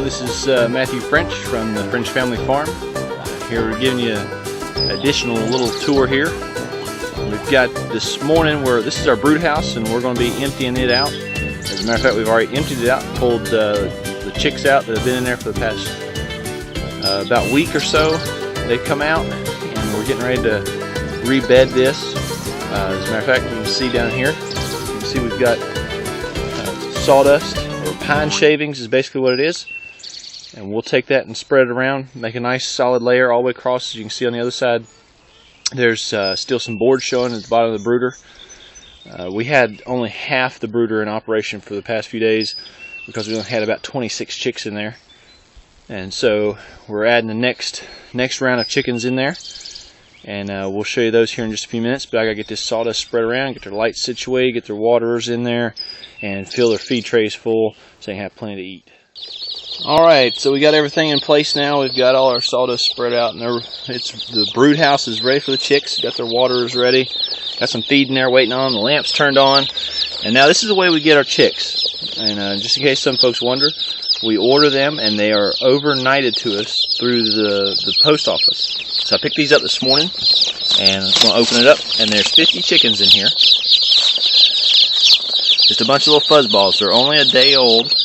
This is Matthew French from the French Family Farm. Here we're giving you an additional little tour here. We've got this morning this is our brood house, and we're going to be emptying it out. As a matter of fact, we've already emptied it out, pulled the chicks out that have been in there for the past about a week or so. They've come out, and we're getting ready to rebed this. As a matter of fact, you can see down here, you can see we've got sawdust or pine shavings is basically what it is. And we'll take that and spread it around, make a nice solid layer all the way across. As you can see on the other side, there's still some board showing at the bottom of the brooder. We had only half the brooder in operation for the past few days because we only had about 26 chicks in there. And so we're adding the next round of chickens in there. And we'll show you those here in just a few minutes. But I gotta get this sawdust spread around, get their lights situated, get their waterers in there, and fill their feed trays full so they can have plenty to eat. Alright, so we got everything in place now. We've got all our sawdust spread out, and the brood house is ready for the chicks. Got their waterers ready. Got some feed in there waiting on. The lamps turned on. And now this is the way we get our chicks. And just in case some folks wonder, we order them and they are overnighted to us through the post office. So I picked these up this morning, and I'm going to open it up, and there's 50 chickens in here. Just a bunch of little fuzzballs. They're only a day old.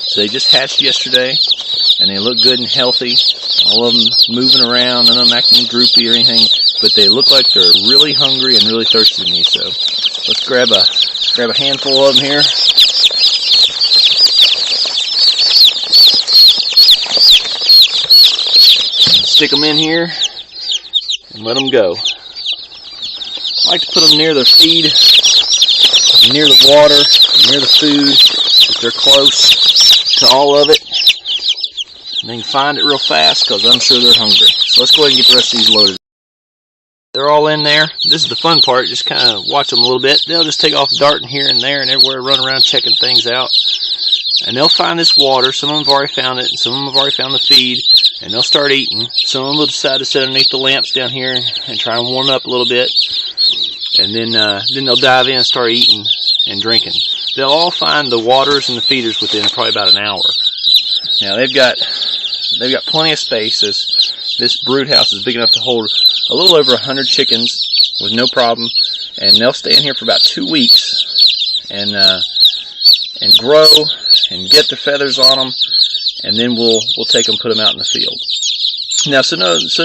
So they just hatched yesterday, and they look good and healthy. All of them moving around, none of them acting droopy or anything, but they look like they're really hungry and really thirsty to me. So let's grab a handful of them here. And stick them in here and let them go. I like to put them near their feed, near the water, near the food, if they're close to all of it, and they can find it real fast because I'm sure they're hungry. So let's go ahead and get the rest of these loaded. They're all in there. This is the fun part, just kind of watch them a little bit. They'll just take off darting here and there and everywhere, run around checking things out. And they'll find this water. Some of them have already found it, and some of them have already found the feed, and they'll start eating. Some of them will decide to sit underneath the lamps down here and try and warm up a little bit. And then they'll dive in and start eating and drinking. They'll all find the waters and the feeders within probably about an hour. Now they've got plenty of space. This brood house is big enough to hold a little over 100 chickens with no problem, and they'll stay in here for about 2 weeks and grow and get the feathers on them, and then we'll take them, put them out in the field. Now, so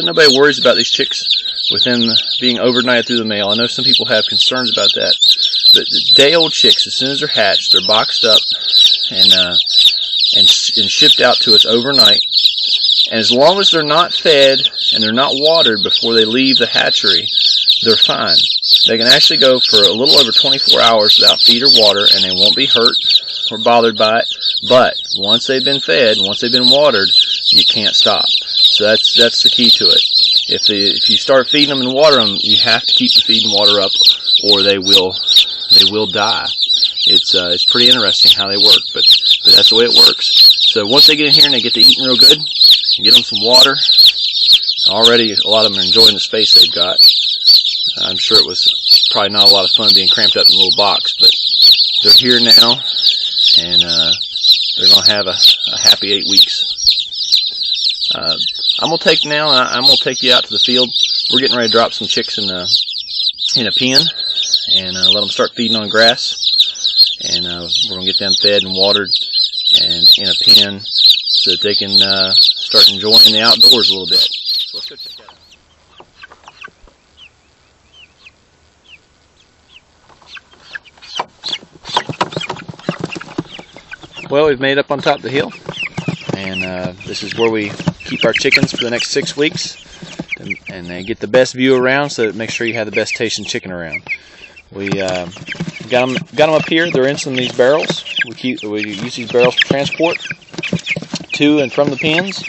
nobody worries about these chicks with them being overnighted through the mail. I know some people have concerns about that. But the day-old chicks, as soon as they're hatched, they're boxed up and shipped out to us overnight. And as long as they're not fed and they're not watered before they leave the hatchery, they're fine. They can actually go for a little over 24 hours without feed or water, and they won't be hurt or bothered by it. But once they've been fed, once they've been watered, you can't stop. So that's the key to it. If you start feeding them and watering them, you have to keep the feed and water up, or they will die. It's pretty interesting how they work, but that's the way it works. So once they get in here and they get to eating real good, you get them some water. Already a lot of them are enjoying the space they've got. I'm sure it was probably not a lot of fun being cramped up in a little box, but they're here now, and they're going to have a happy 8 weeks. I'm going to take you out to the field. We're getting ready to drop some chicks in a pen and let them start feeding on grass. And we're going to get them fed and watered and in a pen so that they can start enjoying the outdoors a little bit. So let's go check that out. Well, we've made it up on top of the hill, and this is where we keep our chickens for the next 6 weeks, and they get the best view around, so that make sure you have the best tasting chicken around. We got them up here. They're in some of these barrels. We use these barrels for transport to and from the pens.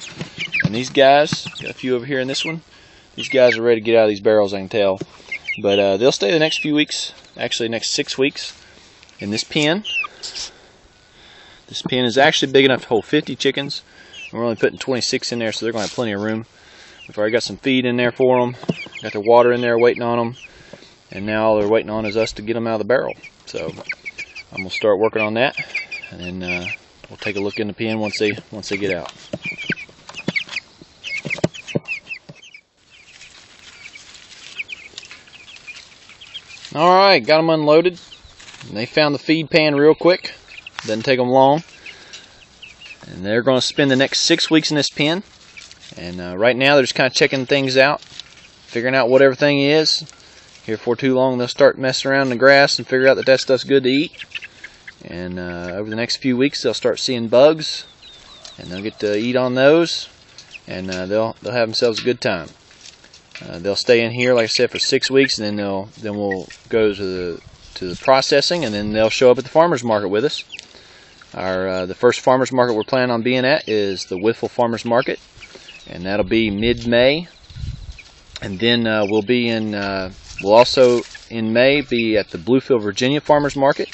And these guys, got a few over here in this one. These guys are ready to get out of these barrels, I can tell. But they'll stay the next few weeks, actually next 6 weeks, in this pen. This pen is actually big enough to hold 50 chickens. We're only putting 26 in there, so they're going to have plenty of room. We've already got some feed in there for them. Got their water in there waiting on them. And now all they're waiting on is us to get them out of the barrel. So I'm going to start working on that. And then we'll take a look in the pen once they get out. Alright, got them unloaded. And they found the feed pan real quick. Doesn't take them long. And they're going to spend the next 6 weeks in this pen. And right now they're just kind of checking things out, figuring out what everything is. Here for too long they'll start messing around in the grass and figure out that stuff's good to eat. And over the next few weeks they'll start seeing bugs, and they'll get to eat on those, and they'll have themselves a good time. They'll stay in here, like I said, for 6 weeks, and then we'll go to the processing, and then they'll show up at the farmers market with us. The first farmers market we're planning on being at is the Wytheville Farmers Market, and that'll be mid-May. And then we'll also in May be at the Bluefield, Virginia Farmers Market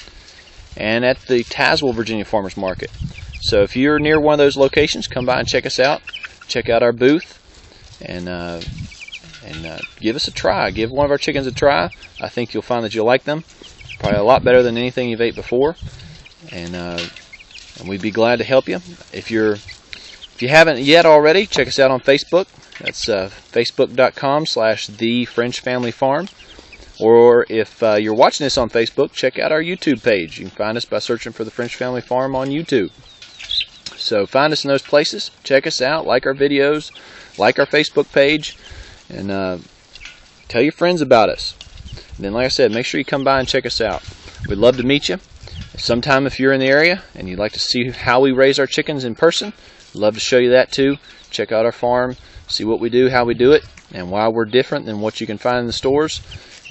and at the Tazewell, Virginia Farmers Market. So if you're near one of those locations, come by and check us out. Check out our booth, and give us a try. Give one of our chickens a try. I think you'll find that you'll like them. Probably a lot better than anything you've ate before. And we'd be glad to help you. If you haven't yet already, check us out on Facebook. That's facebook.com/thefrenchfamilyfarm. Or if you're watching this on Facebook, check out our YouTube page. You can find us by searching for the French Family Farm on YouTube. So find us in those places. Check us out. Like our videos. Like our Facebook page. And tell your friends about us. And then, like I said, make sure you come by and check us out. We'd love to meet you. Sometime if you're in the area and you'd like to see how we raise our chickens in person, we'd love to show you that too. Check out our farm. See what we do, how we do it, and why we're different than what you can find in the stores.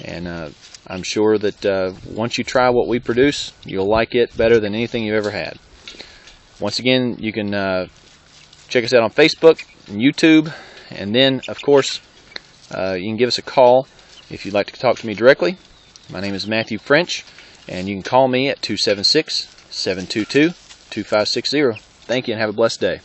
And I'm sure that once you try what we produce, you'll like it better than anything you've ever had. Once again, you can check us out on Facebook and YouTube. And then, of course, you can give us a call if you'd like to talk to me directly. My name is Matthew French, and you can call me at 276-722-2560. Thank you, and have a blessed day.